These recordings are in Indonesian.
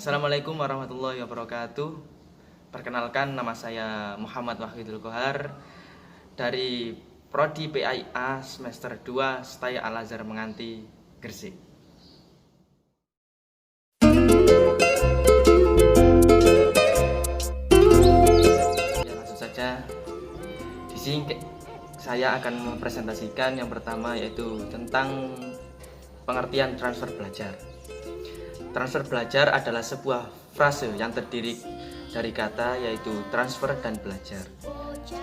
Assalamualaikum warahmatullahi wabarakatuh. Perkenalkan, nama saya Muhammad Wahidul Kohar dari Prodi PAIA semester 2 Setaya Al-Azhar Menganti, Gresik. Ya, langsung saja. Di sini saya akan mempresentasikan yang pertama, yaitu tentang pengertian transfer belajar. Transfer belajar adalah sebuah frase yang terdiri dari kata yaitu transfer dan belajar.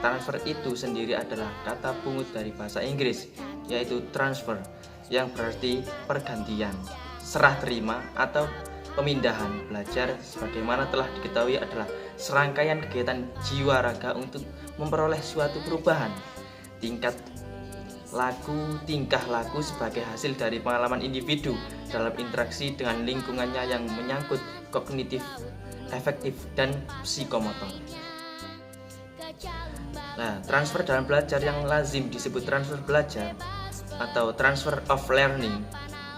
Transfer itu sendiri adalah kata pungut dari bahasa Inggris yaitu transfer, yang berarti pergantian, serah terima atau pemindahan. Belajar sebagaimana telah diketahui adalah serangkaian kegiatan jiwa raga untuk memperoleh suatu perubahan tingkah laku sebagai hasil dari pengalaman individu dalam interaksi dengan lingkungannya yang menyangkut kognitif, efektif, dan psikomotor. Nah, transfer dalam belajar yang lazim disebut transfer belajar atau transfer of learning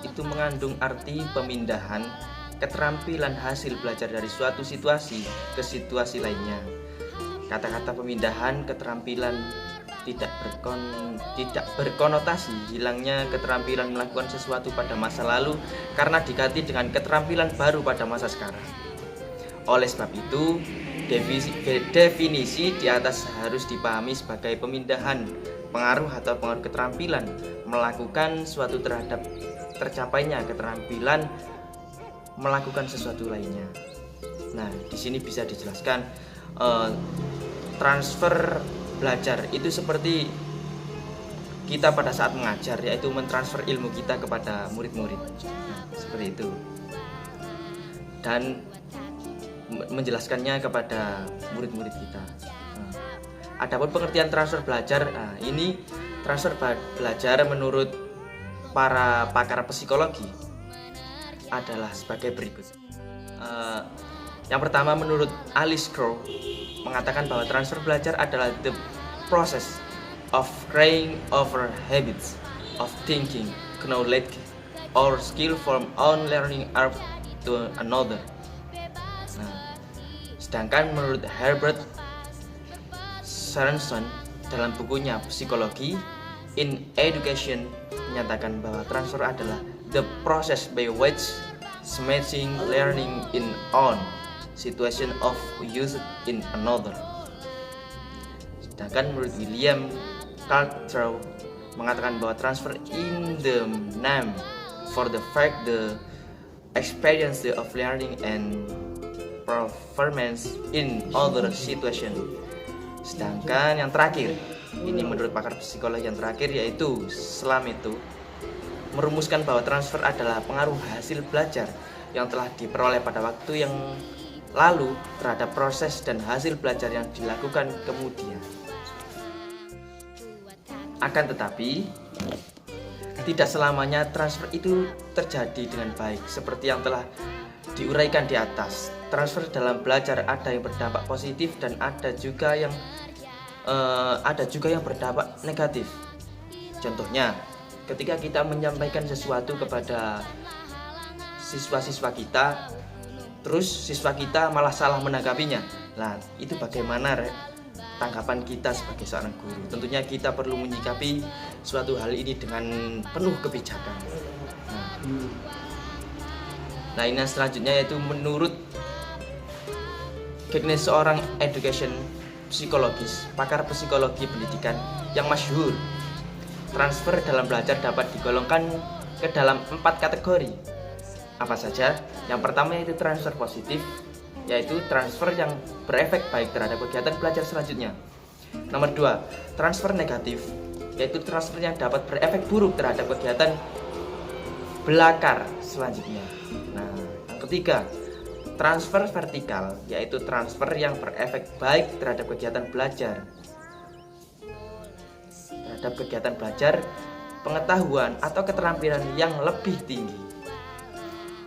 itu mengandung arti pemindahan keterampilan hasil belajar dari suatu situasi ke situasi lainnya. Kata-kata pemindahan keterampilan tidak berkonotasi hilangnya keterampilan melakukan sesuatu pada masa lalu karena diganti dengan keterampilan baru pada masa sekarang. Oleh sebab itu, definisi di atas harus dipahami sebagai pemindahan pengaruh atau pengaruh keterampilan melakukan suatu terhadap tercapainya keterampilan melakukan sesuatu lainnya. Nah, di sini bisa dijelaskan transfer belajar itu seperti kita pada saat mengajar, yaitu mentransfer ilmu kita kepada murid-murid. Nah, seperti itu. Dan menjelaskannya kepada murid-murid kita. Nah, adapun pengertian transfer belajar, ini transfer belajar menurut para pakar psikologi adalah sebagai berikut. Yang pertama, menurut Alice Crow mengatakan bahwa transfer belajar adalah the process of carrying over habits of thinking, knowledge, or skill from one learning art to another. Nah, sedangkan menurut Herbert Sorenson dalam bukunya Psikologi in Education menyatakan bahwa transfer adalah the process by which smashing learning in one situation of use in another. Sedangkan menurut William Cartrow mengatakan bahwa transfer in the name for the fact the experience of learning and performance in other situation. Sedangkan yang terakhir, ini menurut pakar psikologi yang terakhir, yaitu Slam itu merumuskan bahwa transfer adalah pengaruh hasil belajar yang telah diperoleh pada waktu yang lalu terhadap proses dan hasil belajar yang dilakukan kemudian. Akan tetapi, tidak selamanya transfer itu terjadi dengan baik seperti yang telah diuraikan di atas. Transfer dalam belajar ada yang berdampak positif dan ada juga yang berdampak negatif. Contohnya, ketika kita menyampaikan sesuatu kepada siswa-siswa kita, terus siswa kita malah salah menanggapinya. Nah, itu bagaimana tanggapan kita sebagai seorang guru? Tentunya kita perlu menyikapi suatu hal ini dengan penuh kebijakan. Nah, ini selanjutnya yaitu menurut Kegnes, seorang education psikologis, pakar psikologi pendidikan yang masyhur, transfer dalam belajar dapat digolongkan ke dalam 4 kategori. Apa saja? Yang pertama yaitu transfer positif, yaitu transfer yang berefek baik terhadap kegiatan belajar selanjutnya. Nomor 2, transfer negatif, yaitu transfer yang dapat berefek buruk terhadap kegiatan belakar selanjutnya. Nah, yang ketiga, transfer vertikal, yaitu transfer yang berefek baik terhadap kegiatan belajar, pengetahuan atau keterampilan yang lebih tinggi.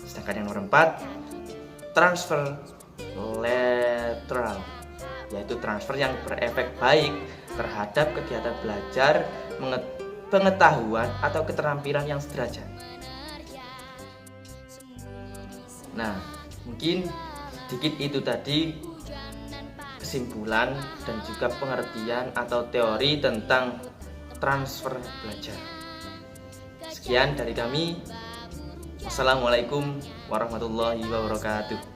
Sedangkan yang nomor 4, transfer lateral, yaitu transfer yang berefek baik terhadap kegiatan belajar, pengetahuan atau keterampilan yang sederajat. Nah, Mungkin sedikit itu tadi kesimpulan dan juga pengertian atau teori tentang transfer belajar. Sekian dari kami. Wassalamualaikum warahmatullahi wabarakatuh.